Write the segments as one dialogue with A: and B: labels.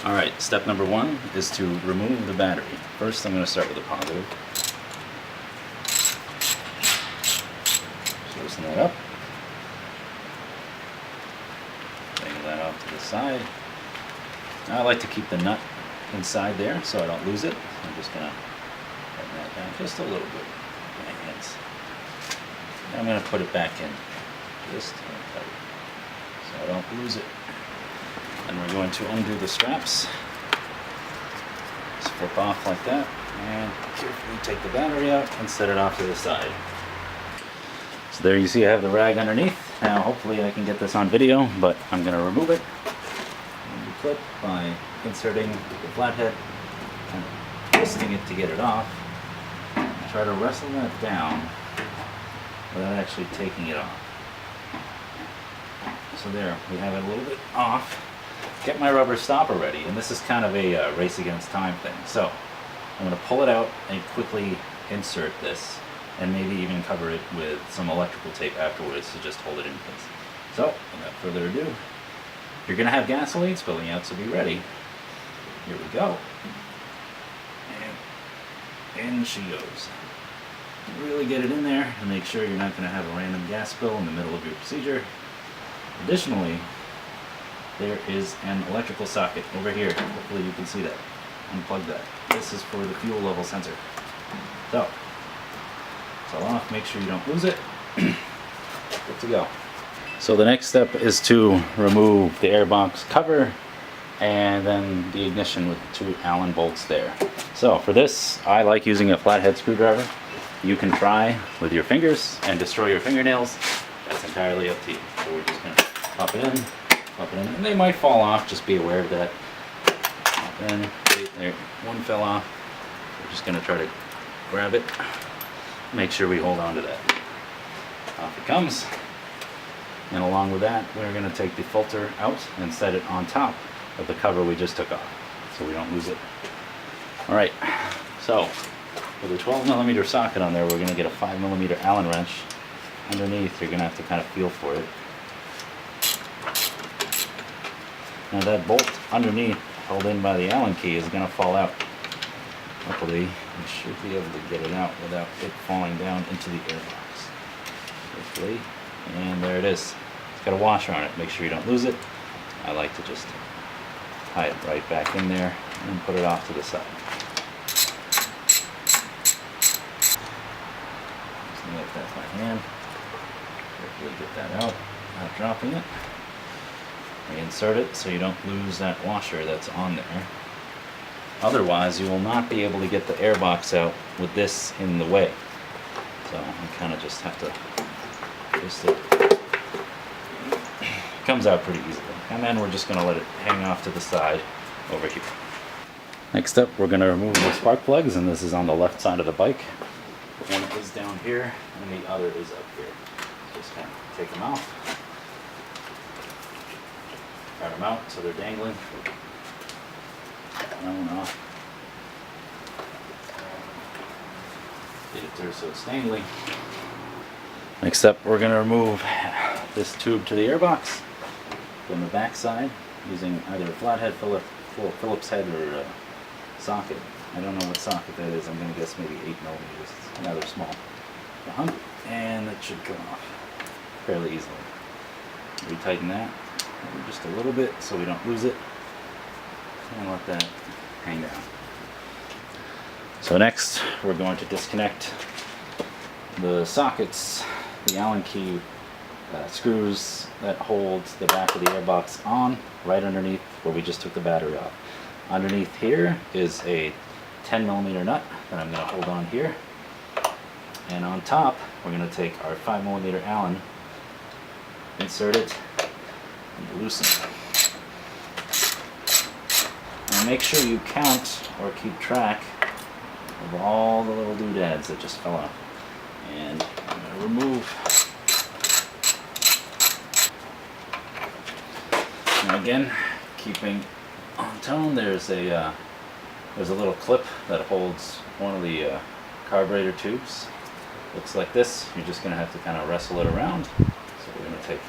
A: Alright, step number one is to remove the battery. First I'm going to start with the positive. Just loosen that up. Bring that off to the side. I like to keep the nut inside there so I don't lose it. I'm just going to tighten that down just a little bit with my hands. And I'm going to put it back in just tight so I don't lose it. And we're going to undo the straps. Just flip off like that and carefully take the battery out and set it off to the side. So there you see I have the rag underneath. Now hopefully I can get this on video, but I'm going to remove it. And the clip by inserting the flathead and twisting it to get it off. Try to wrestle that down without actually taking it off. So there, we have it a little bit off. Get my rubber stopper ready, and this is kind of a race against time thing. So I'm going to pull it out and quickly insert this, and maybe even cover it with some electrical tape afterwards to just hold it in place. So without further ado, you're going to have gasoline spilling out, so be ready. Here we go. And in she goes. Really get it in there and make sure you're not going to have a random gas spill in the middle of your procedure. Additionally, there is an electrical socket over here. Hopefully you can see that. Unplug that. This is for the fuel level sensor. So, it's all off. Make sure you don't lose it. Good to go. So the next step is to remove the airbox cover and then the ignition with the 2 Allen bolts there. So for this, I like using a flathead screwdriver. You can try with your fingers and destroy your fingernails. That's entirely up to you. So we're just going to pop it in. And they might fall off, just be aware of that. And there, one fell off. We're just going to try to grab it. Make sure we hold on to that. Off it comes. And along with that, we're going to take the filter out and set it on top of the cover we just took off, so we don't lose it. Alright, so with a 12mm socket on there, we're going to get a 5mm Allen wrench. Underneath, you're going to have to kind of feel for it. Now that bolt underneath, held in by the Allen key, is going to fall out. Luckily, we should be able to get it out without it falling down into the airbox. Hopefully. And there it is. It's got a washer on it. Make sure you don't lose it. I like to just tie it right back in there and put it off to the side. Just lift that by hand. Carefully get that out, not dropping it. Reinsert it so you don't lose that washer that's on there. Otherwise, you will not be able to get the airbox out with this in the way. So you kind of just have to twist it. Comes out pretty easily. And then we're just going to let it hang off to the side over here. Next up, we're going to remove the spark plugs, and this is on the left side of the bike. One is down here, and the other is up here. Just kind of take them out. Cut them out so they're dangling. Off. Get it there so it's dangling. Next up, we're going to remove this tube to the airbox from the back side using either a flathead Phillips head or a socket. I don't know what socket that is. I'm going to guess maybe 8mm. It's rather small. And it should come off fairly easily. Retighten that just a little bit so we don't lose it. And let that hang down. So next, we're going to disconnect the sockets, the Allen key screws that holds the back of the airbox on, right underneath where we just took the battery off. Underneath here is a 10mm nut that I'm going to hold on here. And on top, we're going to take our 5mm Allen, insert it, and loosen it. And make sure you count or keep track of all the little doodads that just fell off. And I'm going to remove. Now again, keeping on tone, there's a little clip that holds one of the carburetor tubes. Looks like this. You're just going to have to kind of wrestle it around. So we're going to take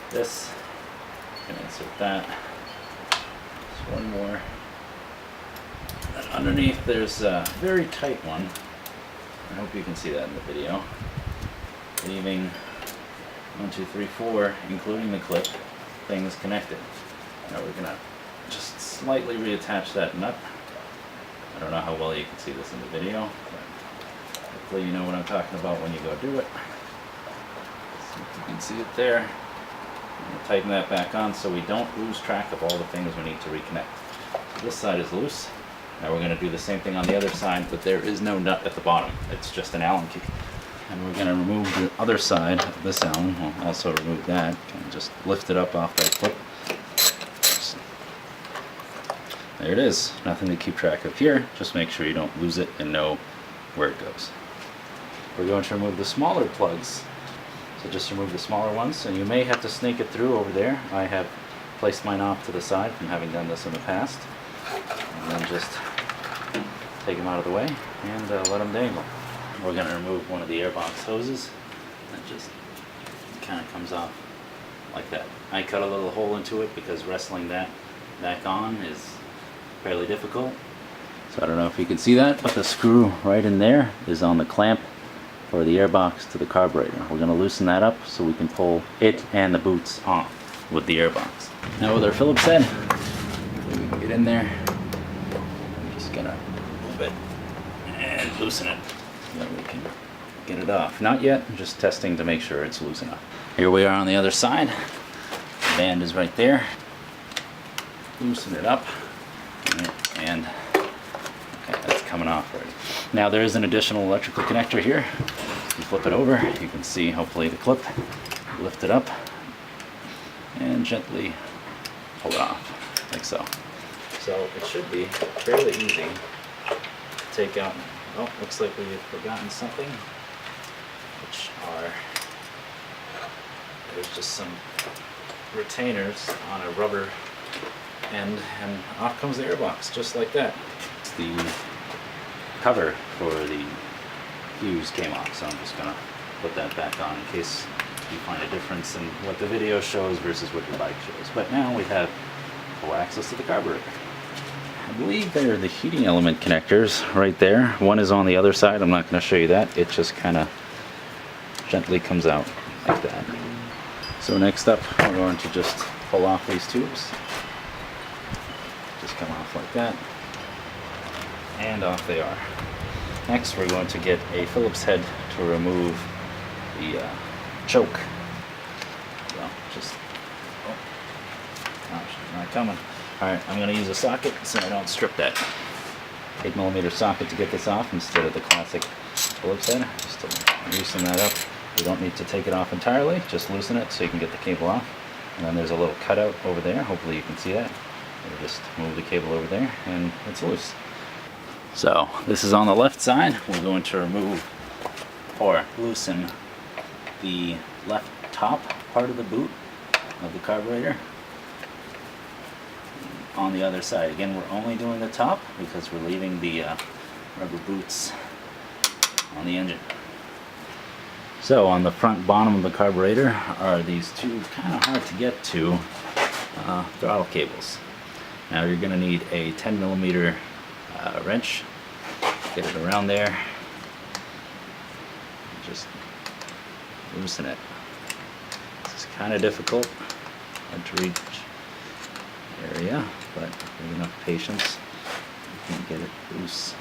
A: this and insert that. one more. And underneath there's a very tight one. I hope you can see that in the video. Leaving 1, 2, 3, 4, including the clip, things connected. Now we're gonna just slightly reattach that nut. I don't know how well you can see this in the video, but hopefully you know what I'm talking about when you go do it. So if you can see it there. I'm gonna tighten that back on so we don't lose track of all the things we need to reconnect. This side is loose. Now we're gonna do the same thing on the other side, but there is no nut at the bottom. It's just an Allen key. And we're going to remove the other side of this Allen. We'll also remove that. Kind of just lift it up off that clip. There it is. Nothing to keep track of here. Just make sure you don't lose it and know where it goes. We're going to remove the smaller plugs. So just remove the smaller ones. And you may have to snake it through over there. I have placed mine off to the side from having done this in the past. And then just take them out of the way and let them dangle. We're going to remove one of the airbox hoses. That just kind of comes off like that. I cut a little hole into it because wrestling that back on is fairly difficult. So I don't know if you can see that, but the screw right in there is on the clamp for the airbox to the carburetor. We're going to loosen that up so we can pull it and the boots off with the airbox. Now with our Phillips head, we can get in there. I'm just going to move it and loosen it. That we can get it off. Not yet, I'm just testing to make sure it's loose enough. Here we are on the other side. The band is right there. Loosen it up. And okay, that's coming off already. Now there is an additional electrical connector here. You flip it over, you can see hopefully the clip. Lift it up and gently pull it off, like so. So it should be fairly easy to take out. Oh, looks like we have forgotten something, which are, there's just some retainers on a rubber end, and off comes the airbox, just like that. It's the cover for the fuse came off, so I'm just going to put that back on in case you find a difference in what the video shows versus what your bike shows. But now we have full access to the carburetor. I believe they're the heating element connectors right there. One is on the other side. I'm not going to show you that. It just kind of gently comes out like that. So next up, we're going to just pull off these tubes. Just come off like that. And off they are. Next, we're going to get a Phillips head to remove the choke. So just, oh, gosh, not coming. Alright, I'm going to use a socket so I don't strip that 8mm socket to get this off instead of the classic Phillips head, just to loosen that up. You don't need to take it off entirely, just loosen it so you can get the cable off. And then there's a little cutout over there, hopefully you can see that. We'll just move the cable over there and it's loose. So this is on the left side. We're going to remove or loosen the left top part of the boot of the carburetor. On the other side, again, we're only doing the top because we're leaving the rubber boots on the engine. So on the front bottom of the carburetor are these two kind of hard to get to throttle cables. Now you're going to need a 10mm wrench. Get it around there. Just loosen it. This is kind of difficult, hard to reach area, but with enough patience you can get it loose.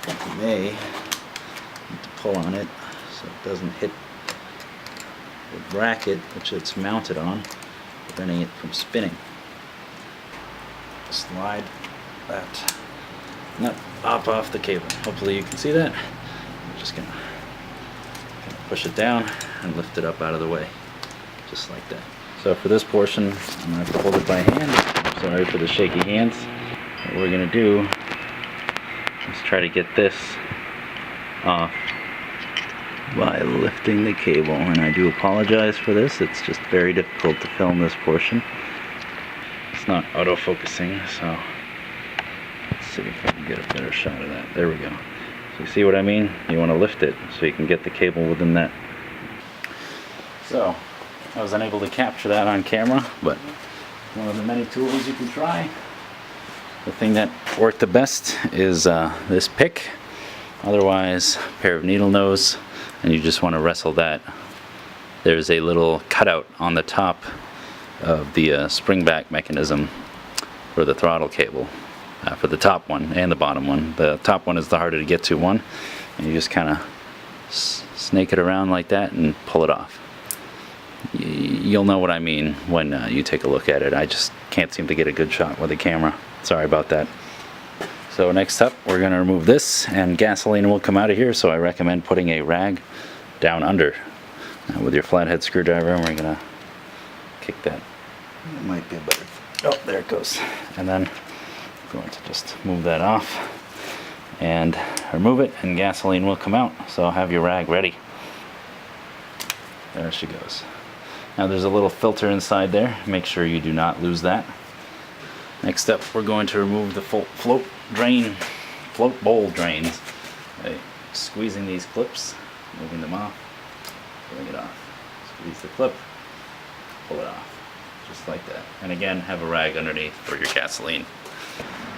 A: You may need to pull on it so it doesn't hit the bracket which it's mounted on, preventing it from spinning. Slide that nut off the cable. Hopefully you can see that. I'm just gonna push it down and lift it up out of the way, just like that. So for this portion, I'm going to have to hold it by hand. Sorry for the shaky hands. What we're going to do is try to get this off by lifting the cable. And I do apologize for this. It's just very difficult to film this portion. It's not auto-focusing, so let's see if I can get a better shot of that. There we go. So you see what I mean? You want to lift it so you can get the cable within that. So I was unable to capture that on camera, but one of the many tools you can try. The thing that worked the best is this pick. Otherwise, a pair of needle nose, and you just want to wrestle that. There's a little cutout on the top of the spring back mechanism for the throttle cable, for the top one and the bottom one. The top one is the harder to get to one, and you just kind of snake it around like that and pull it off. You'll know what I mean when you take a look at it. I just can't seem to get a good shot with the camera. Sorry about that. So next up, we're going to remove this, and gasoline will come out of here, so I recommend putting a rag down under with your flathead screwdriver, and we're going to kick that. It might be better. Oh, there it goes. And then I'm going to just move that off and remove it, and gasoline will come out, so have your rag ready. There she goes. Now there's a little filter inside there. Make sure you do not lose that. Next up, we're going to remove the float bowl drains by squeezing these clips, moving them off, pulling it off. Squeeze the clip, pull it off, just like that. And again, have a rag underneath for your gasoline.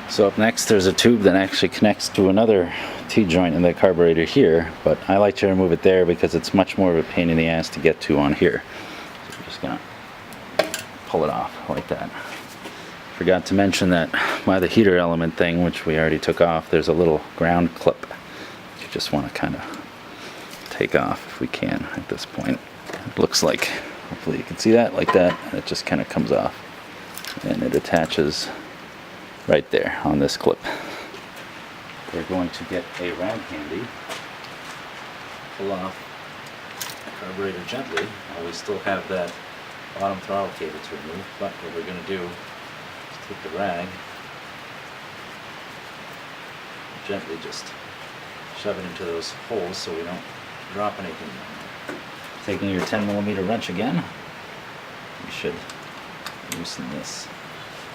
A: So up next, there's a tube that actually connects to another T-joint in the carburetor here, but I like to remove it there because it's much more of a pain in the ass to get to on here. So we're just gonna pull it off like that. Forgot to mention that by the heater element thing, which we already took off, there's a little ground clip you just want to kind of take off if we can at this point. It looks like, hopefully you can see that, like that, and it just kind of comes off. And it attaches right there on this clip. We're going to get a rag handy, pull off the carburetor gently while we still have that bottom throttle cable to remove, but what we're going to do, take the rag, gently just shove it into those holes so we don't drop anything. Taking your 10mm wrench again, you should loosen this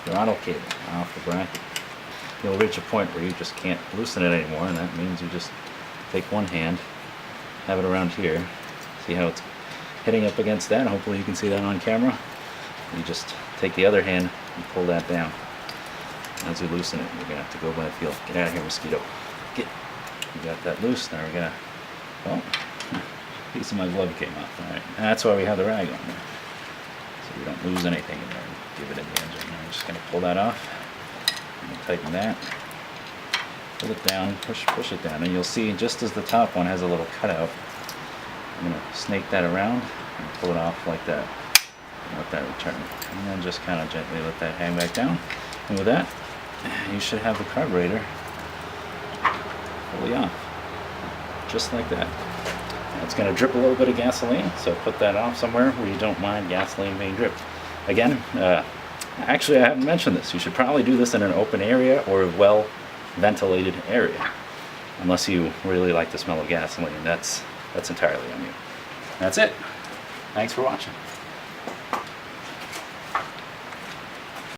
A: throttle cable off the bracket. You'll reach a point where you just can't loosen it anymore, and that means you just take one hand, have it around here, see how it's hitting up against that. Hopefully you can see that on camera. You just take the other hand and pull that down. As we loosen it, you're gonna have to go by the feel. Get out of here, mosquito. Get. You got that loose. Now we're gonna. Oh, a piece of my glove came off. All right. And that's why we have the rag on there, so we don't lose anything in there. Give it in the engine. Now we're just gonna pull that off. And tighten that. Pull it down. Push it down, and you'll see just as the top one has a little cutout. I'm gonna snake that around and pull it off like that. Let that return, and then just kind of gently let that hang back down. And with that, you should have the carburetor fully off, just like that. Now it's going to drip a little bit of gasoline, so put that off somewhere where you don't mind gasoline being dripped. Again, actually I haven't mentioned this. You should probably do this in an open area or a well-ventilated area, unless you really like the smell of gasoline. That's entirely on you. That's it. Thanks for watching.